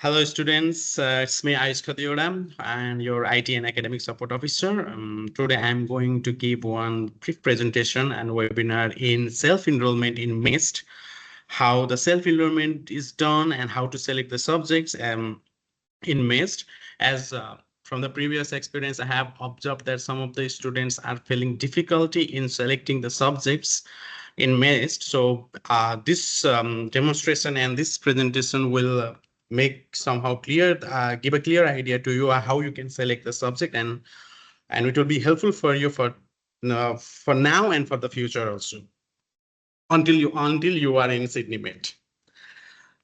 Hello, students. It's me, Ayush Khatiwada, and your IT and academic support officer. Today, I'm going to give one brief presentation and webinar in self-enrollment in MEST, how the self-enrollment is done and how to select the subjects in MEST. As from the previous experience, I have observed that some of the students are feeling difficulty in selecting the subjects in MEST. So this demonstration and this presentation will make somehow clear, give a clear idea to you how you can select the subject, and it will be helpful for you for now and for the future also until you are in Sydney Met.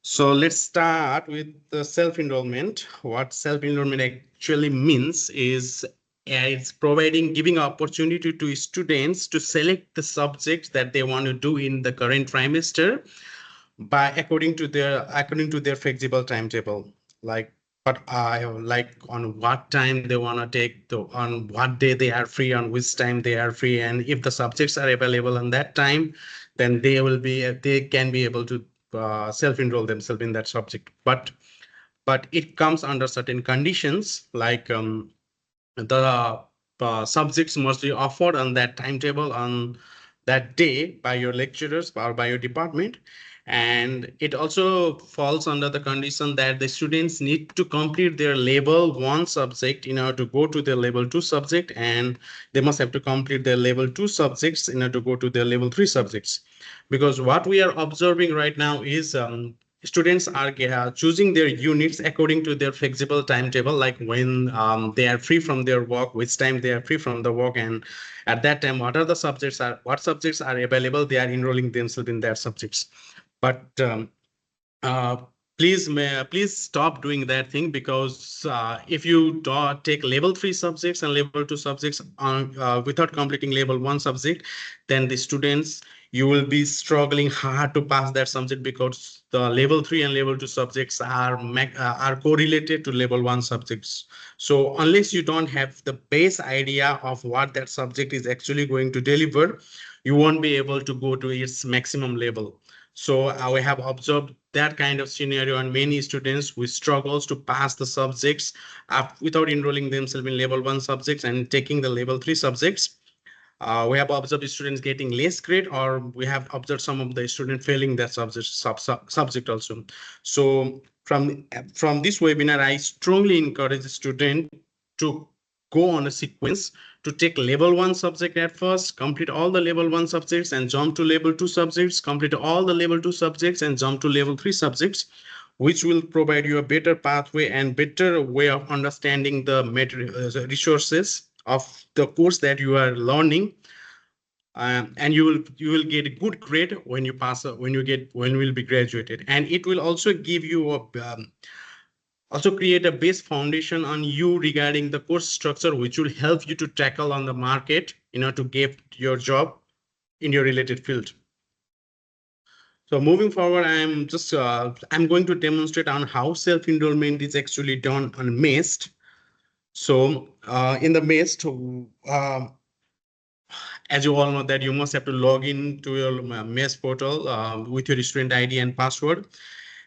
So let's start with the self-enrollment. What self-enrollment actually means is it's providing, giving opportunity to students to select the subjects that they want to do in the current trimester by according to their flexible timetable. Like what I like on what time they want to take, on what day they are free, on which time they are free, and if the subjects are available on that time, then they can be able to self-enroll themselves in that subject. But it comes under certain conditions, like the subjects must be offered on that timetable on that day by your lecturers or by your department. And it also falls under the condition that the students need to complete their level 1 subject in order to go to their level 2 subject, and they must have to complete their level 2 subjects in order to go to their level 3 subjects. Because what we are observing right now is students are choosing their units according to their flexible timetable, like when they are free from their work, which time they are free from the work, and at that time what subjects are available, they are enrolling themselves in their subjects. But uh, please stop doing that thing, because if you take level 3 subjects and level 2 subjects without completing level 1 subject, then the students, you will be struggling hard to pass that subject, because the level 3 and level 2 subjects are correlated to level 1 subjects. So unless you don't have the base idea of what that subject is actually going to deliver, you won't be able to go to its maximum level. So I have observed that kind of scenario, and many students who struggles to pass the subjects without enrolling themselves in level 1 subjects and taking the level 3 subjects. We have observed students getting less grade, or we have observed some of the students failing that subject also. So from this webinar, I strongly encourage the student to go on a sequence, to take level 1 subject at first, complete all the level 1 subjects and jump to level 2 subjects, complete all the level 2 subjects and jump to level 3 subjects, which will provide you a better pathway and better way of understanding the resources of the course that you are learning. And you will get a good grade when you pass, when you will be graduated. And it will also give you also create a base foundation on you regarding the course structure, which will help you to tackle on the market in order to get your job in your related field. So moving forward, I'm going to demonstrate on how self-enrollment is actually done on MEST. So in the MEST, as you all know, that you must have to log in to your MEST portal with your student ID and password.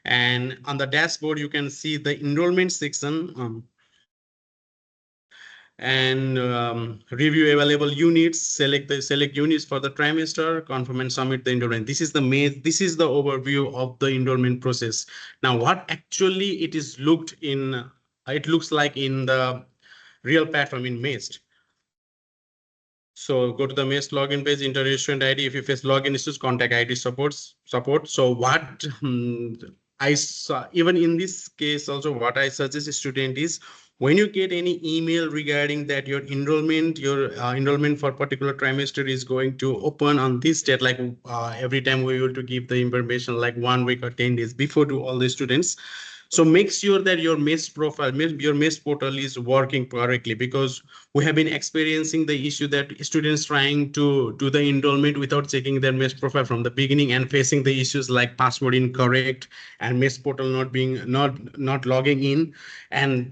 And on the dashboard, you can see the enrollment section, and review available units, select units for the trimester, confirm and submit the enrollment. This is the overview of the enrollment process. Now, what actually it looks like in the real platform in MEST. So go to the MEST login page, enter your student ID. If you face login issues, contact IT support. So what I saw, even in this case also, what I suggest a student is, when you get any email regarding that your enrollment for particular trimester is going to open on this date, like every time we will to give the information like 1 week or 10 days before to all the students. So make sure that your MEST portal is working correctly, because we have been experiencing the issue that students trying to do the enrollment without checking their MEST profile from the beginning and facing the issues like password incorrect and MEST portal not logging in, and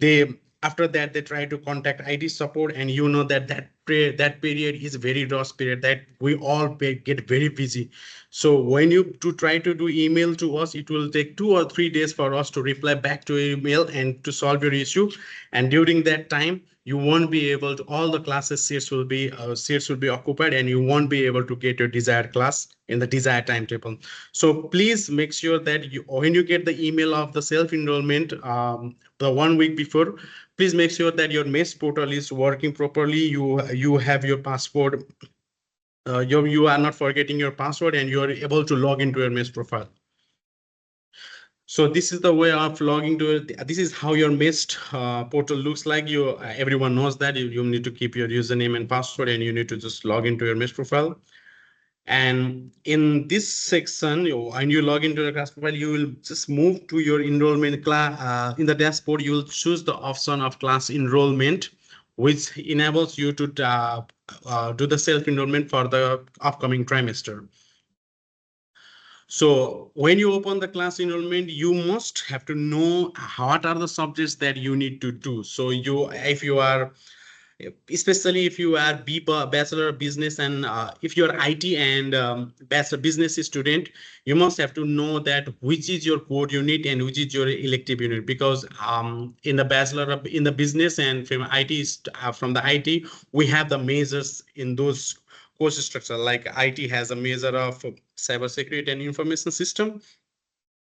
after that they try to contact IT support, and you know that that period is very rough period that we all get very busy. So when you to try to do email to us, it will take 2 or 3 days for us to reply back to your email and to solve your issue. And during that time you won't be able to, all the classes seats will be occupied, and you won't be able to get your desired class in the desired timetable. So please make sure that you, when you get the email of the self enrollment the 1 week before, please make sure that your MES portal is working properly. You have your password. You are not forgetting your password, and you are able to log into your MES profile. So this is the way of logging to it. This is how your MES portal looks like. Everyone knows that you need to keep your username and password, and you need to just log into your MES profile. And in this section, when you log into the class profile, you will just move to your enrollment class. In the dashboard, you will choose the option of class enrollment, which enables you to do the self-enrollment for the upcoming trimester. So when you open the class enrollment, you must have to know what are the subjects that you need to do. So if you are, especially if you are bachelor of business, and if you're IT and bachelor business student, you must have to know that which is your core unit and which is your elective unit, because in the in the business and from from the IT, we have the measures in those course structure. Like IT has a measure of cybersecurity and information system,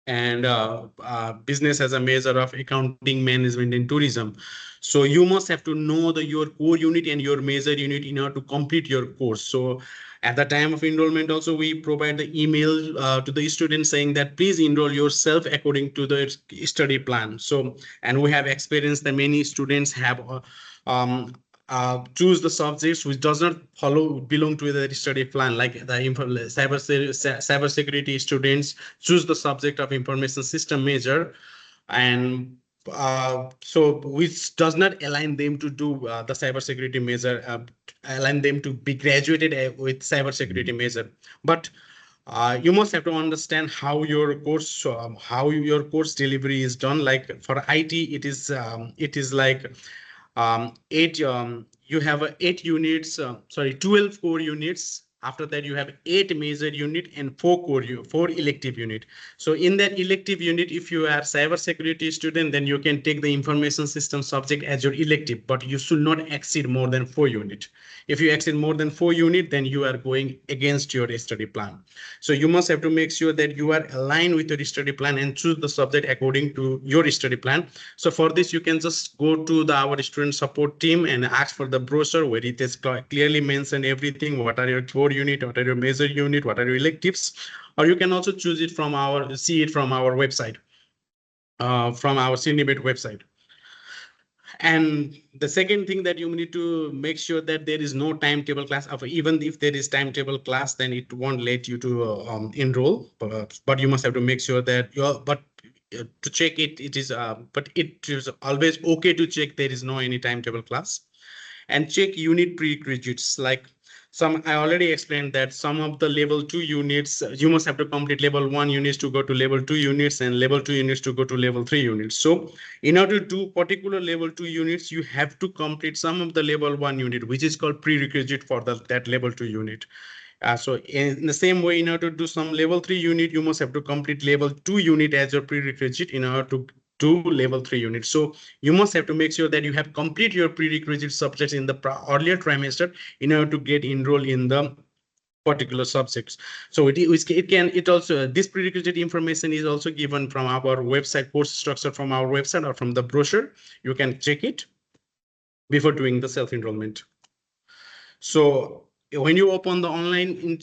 and business as a measure of accounting, management, and tourism. So you must have to know your core unit and your major unit in order to complete your course. So at the time of enrollment also, we provide the email to the students saying that please enroll yourself according to the study plan. So, and we have experienced that many students have um, choose the subjects which does not belong to the study plan, like the cybersecurity students choose the subject of information system major, and so which does not align them to do the cybersecurity major, align them to be graduated with cybersecurity major. But you must have to understand how your course delivery is done. Like for IT, it is like eight you have 8 units, sorry, 12 core units. After that you have 8 major unit and 4 elective unit. So in that elective unit, if you are cybersecurity student, then you can take the information system subject as your elective, but you should not exceed more than 4 unit. If you exceed more than 4 unit, then you are going against your study plan. So you must have to make sure that you are aligned with your study plan and choose the subject according to your study plan. So for this, you can just go to our student support team and ask for the brochure where it is clearly mentioned everything. What are your core unit? What are your major unit? What are your electives? Or you can also choose it see it from our website, from our Cinebate website. And the second thing that you need to make sure that there is no timetable class. Even if there is timetable class, then it won't let you to enroll. But you must have to make sure that to check it, but it is always okay to check there is no any timetable class. And check unit prerequisites. Like I already explained that some of the level 2 units, you must have to complete level 1 units to go to level 2 units, and level 2 units to go to level 3 units. So in order to do particular level 2 units, you have to complete some of the level 1 unit, which is called prerequisite for that level 2 unit. So in the same way, in order to do some level 3 unit, you must have to complete level 2 unit as your prerequisite in order to do level 3 unit. So you must have to make sure that you have complete your prerequisite subjects in the earlier trimester in order to get enrolled in the particular subjects. So it also, this prerequisite information is also given from our website, course structure from our website or from the brochure. You can check it before doing the self-enrollment. So when you open the online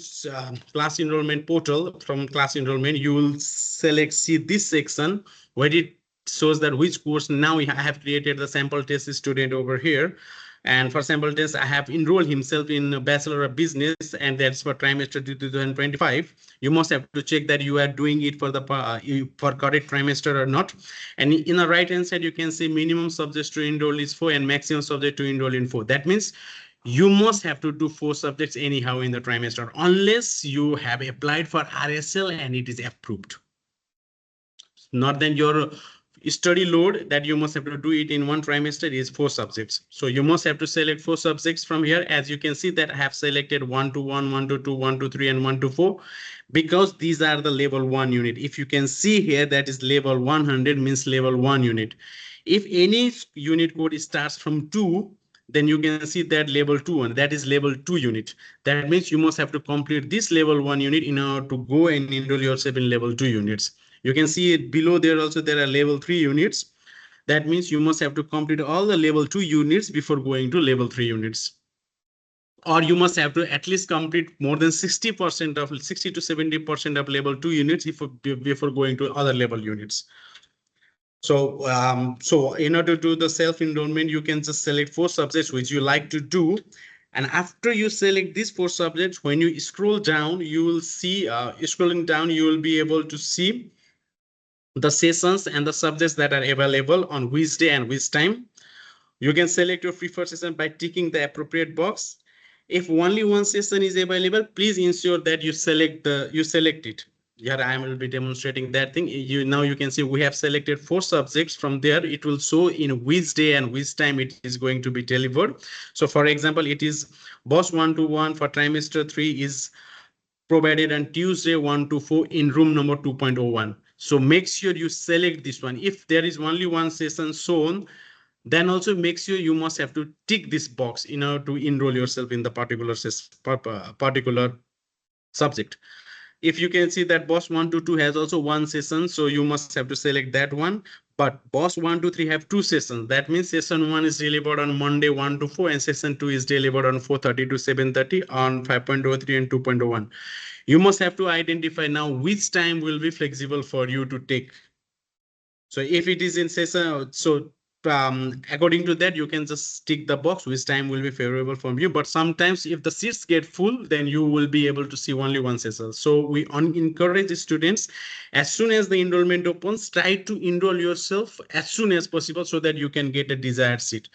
class enrollment portal, from class enrollment, you will see this section where it shows that which course. Now I have created the sample test student over here. And for sample test, I have enrolled himself in Bachelor of Business, and that's for trimester 2025. You must have to check that you are doing it for the for correct trimester or not. And in the right hand side, you can see minimum subjects to enroll is 4 and maximum subject to enroll in 4. That means you must have to do 4 subjects anyhow in the trimester, unless you have applied for RSL and it is approved. Not then study load that you must have to do it in one trimester is 4 subjects. So you must have to select 4 subjects from here. As you can see that I have selected 1 to 1, 1 to 2, 1 to 3, and 1 to 4, because these are the level 1 unit. If you can see here, that is level 100 means level 1 unit. If any unit code starts from 2, then you can see that level 2 and that is level 2 unit. That means you must have to complete this level 1 unit in order to go and enroll yourself in level 2 units. You can see it below there also there are level 3 units. That means you must have to complete all the level 2 units before going to level 3 units. Or you must have to at least complete more than 60% of 60 to 70% of level 2 units before going to other level units. So in order to do the self-enrollment, you can just select 4 subjects which you like to do. And after you select these 4 subjects, when you scroll down, you will see, scrolling down, you will be able to see the sessions and the subjects that are available on which day and which time. You can select your preferred session by ticking the appropriate box. If only one session is available, please ensure that you select it. Here I will be demonstrating that thing. Now you can see we have selected 4 subjects. From there it will show in which day and which time it is going to be delivered. So for example, it is BOSS 121 for trimester 3 is provided on Tuesday 1 to 4 in room number 2.01. So make sure you select this one. If there is only one session shown, then also make sure you must have to tick this box in order to enroll yourself in the particular subject. If you can see that BOSS 1 to 2 has also one session, so you must have to select that one. But BOSS 1 to 3 have 2 sessions. That means session 1 is delivered on Monday 1 to 4 and session 2 is delivered on 4:30 to 7:30 on 5.03 and 2.01. You must have to identify now which time will be flexible for you to take. So if it is in session, so according to that, you can just tick the box which time will be favorable for you. But sometimes if the seats get full, then you will be able to see only one session. So we encourage students, as soon as the enrollment opens, try to enroll yourself as soon as possible so that you can get a desired seat.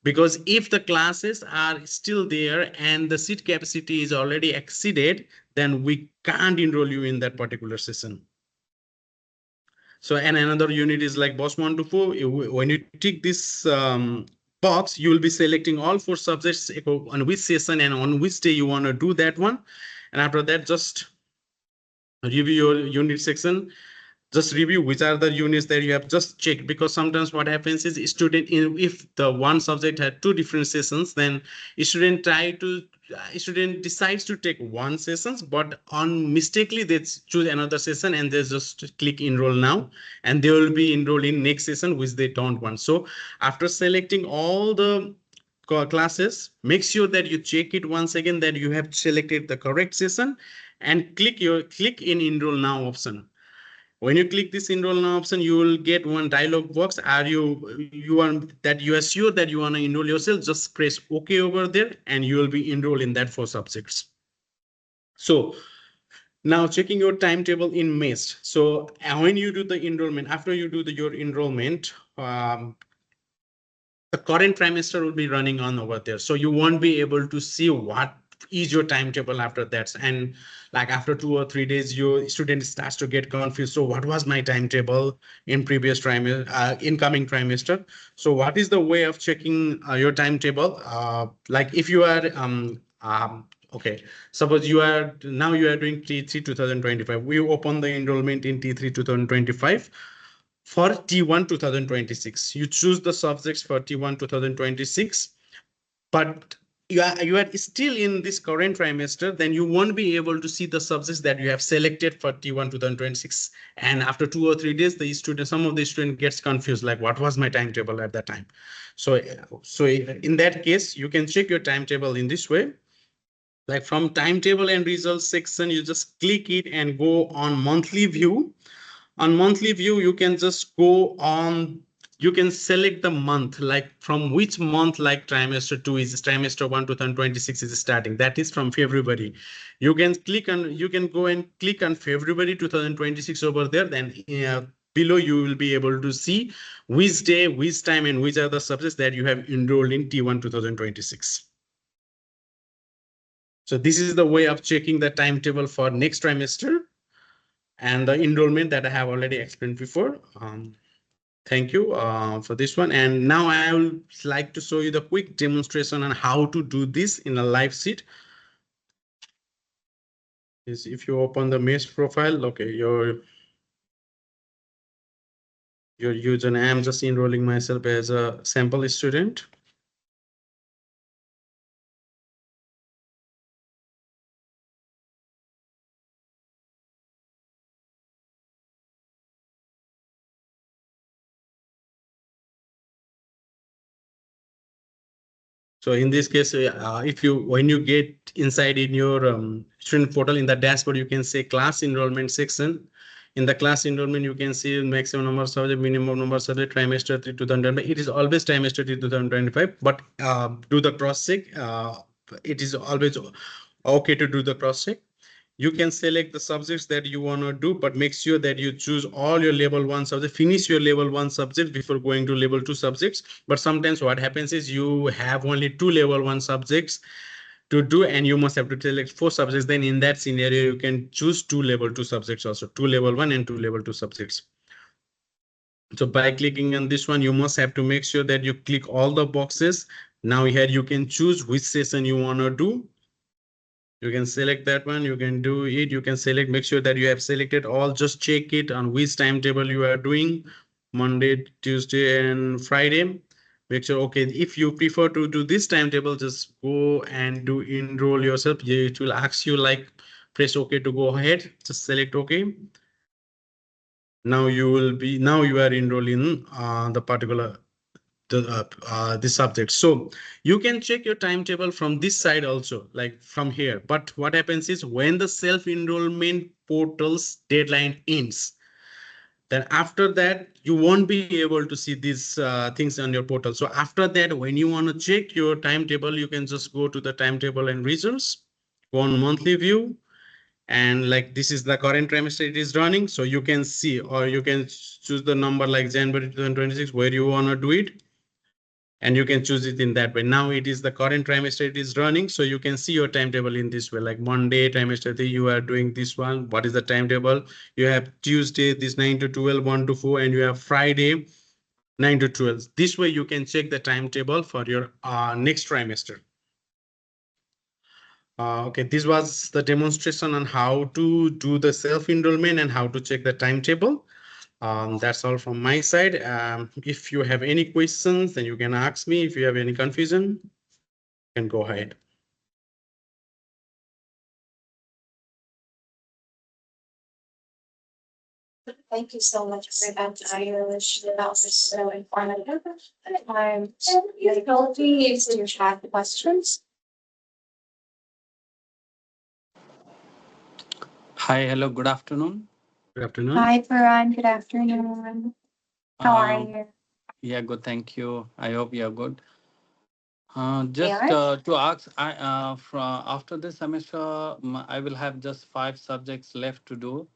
Because if the classes are still there and the seat capacity is already exceeded, then we can't enroll you in that particular session. So, and another unit is like BOSS 1 to 4. When you tick this box, you will be selecting all 4 subjects on which session and on which day you want to do that one. And after that, just review your unit section. Just review which are the units that you have just checked, because sometimes what happens is if the one subject had 2 different sessions, then student decides to take one sessions, but on mistakenly they choose another session and they just click enroll now, and they will be enrolled in next session which they don't want. So after selecting all the classes, make sure that you check it once again that you have selected the correct session and click in enroll now option. When you click this enroll now option, you will get one dialog box. You are sure that you want to enroll yourself, just press OK over there and you will be enrolled in that 4 subjects. So now checking your timetable in MEST. So when you do the enrollment, after you do your enrollment, the current trimester will be running on over there. So you won't be able to see what is your timetable after that. And like after 2 or 3 days, your student starts to get confused. So what was my timetable in previous trimester, incoming trimester? So what is the way of checking your timetable? Like if you are, okay, suppose you are doing T3 2025. We open the enrollment in T3 2025. For T1 2026, you choose the subjects for T1 2026, but you are still in this current trimester, then you won't be able to see the subjects that you have selected for T1 2026. And after 2 or 3 days, some of the student gets confused, like what was my timetable at that time? So in that case, you can check your timetable in this way. Like from timetable and results section, you just click it and go on monthly view. On monthly view, you can just go on, you can select the month, like from which month, like trimester 2 is trimester 1 2026 is starting. That is from February. You can go and click on February 2026 over there. Then below you will be able to see which day, which time, and which are the subjects that you have enrolled in T1 2026. So this is the way of checking the timetable for next trimester and the enrollment that I have already explained before. Thank you for this one. And now I would like to show you the quick demonstration on how to do this in a live sheet. Is if you open the mesh profile, okay, your username. I'm just enrolling myself as a sample student. So in this case, if you when you get inside in your student portal in the dashboard, you can say class enrollment section. In the class enrollment, you can see maximum number of subject, minimum number of subject, trimester 3 2025. It is always trimester 3 2025, but do the cross check. It is always okay to do the cross check. You can select the subjects that you want to do, but make sure that you choose all your level 1 subject, finish your level 1 subject before going to level 2 subjects. But sometimes what happens is you have only 2 level 1 subjects to do, and you must have to select 4 subjects. Then in that scenario, you can choose 2 level 2 subjects also, 2 level 1 and 2 level 2 subjects. So by clicking on this one, you must have to make sure that you click all the boxes. Now here you can choose which session you want to do. You can select that one, you can do it, you can select, make sure that you have selected all, just check it on which timetable you are doing, Monday, Tuesday and Friday. Make sure, okay, if you prefer to do this timetable, just go and do enroll yourself. It will ask you like press okay to go ahead, just select okay. Now you are enrolling the particular the subject. So you can check your timetable from this side also, like from here. But what happens is when the self-enrollment portal's deadline ends, then after that you won't be able to see these things on your portal. So after that, when you want to check your timetable, you can just go to the timetable and results, go on monthly view, and like this is the current trimester it is running. So you can see, or you can choose the number like January 2026 where you want to do it, and you can choose it in that way. Now it is the current trimester it is running, so you can see your timetable in this way, like Monday trimester 3 you are doing this one. What is the timetable? You have Tuesday this 9 to 12, 1 to 4, and you have Friday 9 to 12. This way you can check the timetable for your next trimester. Okay, this was the demonstration on how to do the self-enrollment and how to check the timetable. That's all from my side. If you have any questions, then you can ask me. If you have any confusion, you can go ahead. Thank you so much for that, Ayush. That was so informative. Your ability is to chat questions. Hi, hello, good afternoon. Good afternoon. Hi, Farhan. Good afternoon. How are you? Yeah, good, thank you. I hope you're good. Just Yeah. to ask, after this semester, I will have just 5 subjects left to do.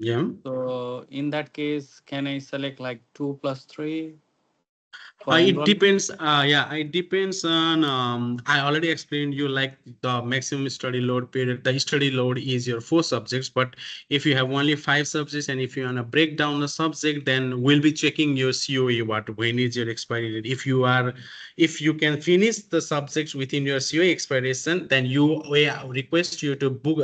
Yeah. So in that case, can I select like 2 plus 3 for It enrollment? depends. Yeah, it depends on. I already explained you like the maximum study load period. The study load is your 4 subjects, but if you have only 5 subjects and if you want to break down the subject, then we'll be checking your COE. What when is your expiry date? If you can finish the subjects within your COE expiration, then we request you to book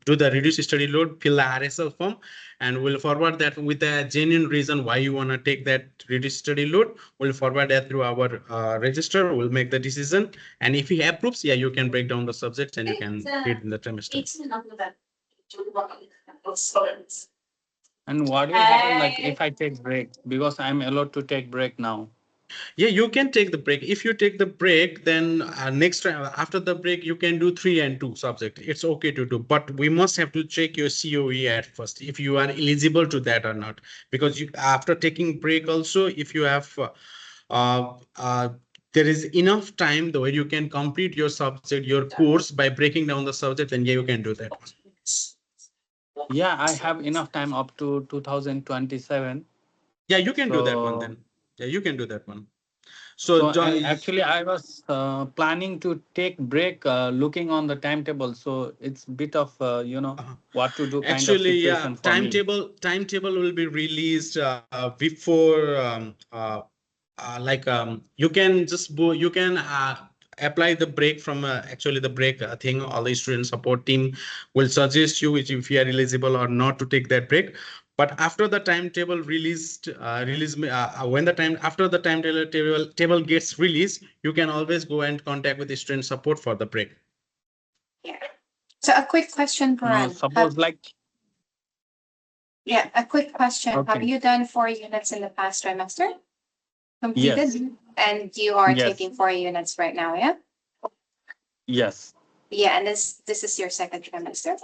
do the reduced study load, fill the RSL form, and we'll forward that with a genuine reason why you want to take that reduced study load. We'll forward that through our register. We'll make the decision, and if he approves, yeah, you can break down the subjects and you can read in the trimester. And what will happen like if I take break? Because I'm allowed to take break now. Yeah, you can take the break. If you take the break, then next time after the break, you can do 3 and 2 subject. It's okay to do, but we must have to check your COE at first if you are eligible to that or not. Because you after taking break also, if you have uh, uh, there is enough time the way you can complete your subject, your course by breaking down the subject, then yeah, you can do that one. Yeah, I have enough time up to 2027. Yeah, you can do that one So then. Yeah, you can do that one. So, So actually, I was planning to take break, looking on the timetable. So it's bit of uh, what to do kind of actually, yeah, situation for me. timetable will be released before you can you can apply the break from actually the break thing. All the student support team will suggest you which if you are eligible or not to take that break. But after the timetable when the time after the timetable gets released, you can always go and contact with the student support for the break. Yeah. So a quick question, No, Paran. suppose like Yeah, a quick question. Have okay, you done 4 units in the past trimester? yes, Completed? And you are yes, taking 4 units right now, yeah? yes, Yeah, and this is your second trimester.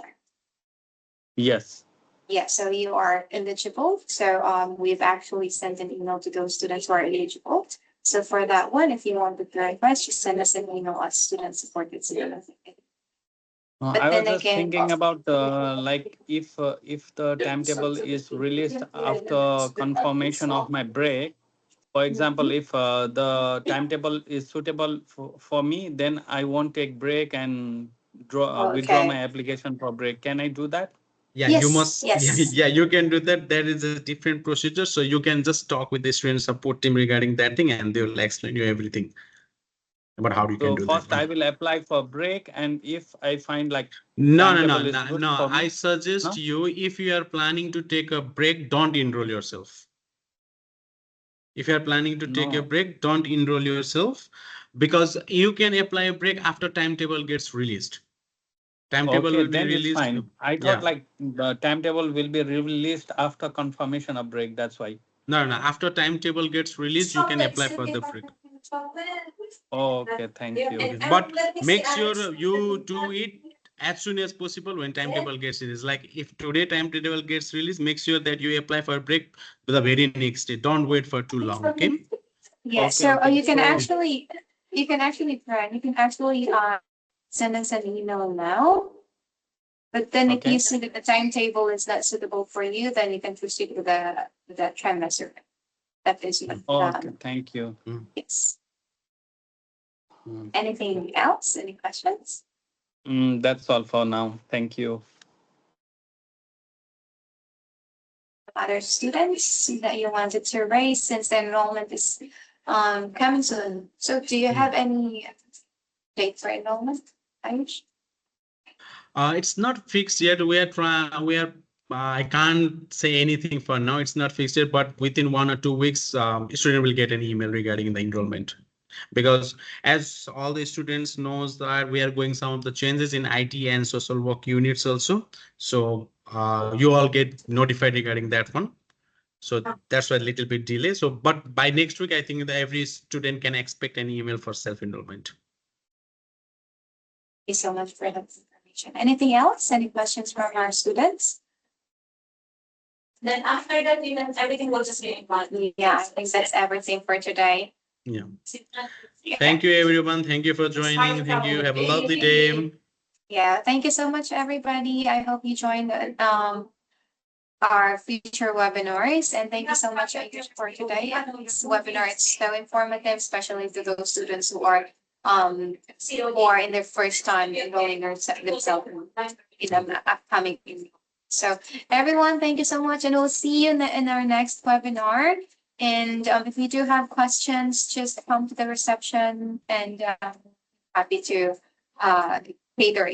yes. Yeah, so you are eligible. So we've actually sent an email to those students who are eligible. So for that one, if you want to request, just send us an email at student support. But I was then just again, thinking about like if the timetable is released after confirmation of my break. For example, if the timetable is suitable for me, then I won't take break and withdraw my okay. application for break. Can I do that? Yeah, you Yes, must. Yeah, yes. yeah, you can do that. There is a different procedure, so you can just talk with the student support team regarding that thing, and they will explain you everything about how you can So do that. first I will apply for break, and if I find like No, no, no, timetable is no, good no. for I me, suggest no, you if you are planning to take a break, don't enroll yourself. If you are planning to take a no. break, don't enroll yourself because you can apply a break after timetable gets released. Timetable Okay, will be then it's released. fine. I thought Yeah. like the timetable will be released after confirmation of break. That's why. No, no. After timetable gets released, you can apply for the break. Okay, thank you. Okay, but make sure you do it as soon as possible when timetable gets released. Like if today timetable gets released, make sure that you apply for a break the very next day. Don't wait for too long. Okay. Yeah, Okay, so okay. So you can actually send us an email now. But then if you okay. see that the timetable is not suitable for you, then you can proceed with the trimester. That is Okay, thank you. Mm. yes. Mm. Anything else? Any questions? That's all for now. Thank you. Other students that you wanted to raise since the enrollment is coming soon. So do you have any date for enrollment, Ayush? It's not fixed yet. We are trying. We are. I can't say anything for now. It's not fixed yet, but within 1 or 2 weeks, student will get an email regarding the enrollment. Because as all the students knows that we are going some of the changes in IT and social work units also. So you all get notified regarding that one. So that's why a little bit delay. So, but by next week, I think that every student can expect an email for self-enrollment. Thank you so much for that information. Anything else? Any questions from our students? Then after that, then everything will just be in. Yeah, I think that's everything for today. Yeah. Yeah. Thank you, everyone. Thank you for joining. Thank you. Have a lovely day. Yeah, thank you so much, everybody. I hope you joined our future webinars, and thank you so much, Ayush, for today. This webinar is so informative, especially to those students who are in their first time enrolling themselves in the upcoming. So everyone, thank you so much, and we'll see you in our next webinar. And if you do have questions, just come to the reception, and happy to cater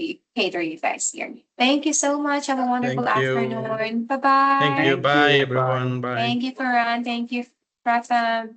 you guys here. Thank you so much. Have a wonderful Thank you. afternoon. Bye bye. Thank you. Thank Bye, you. Bye. everyone. Bye. Thank you, Karan. Thank you, Pratham.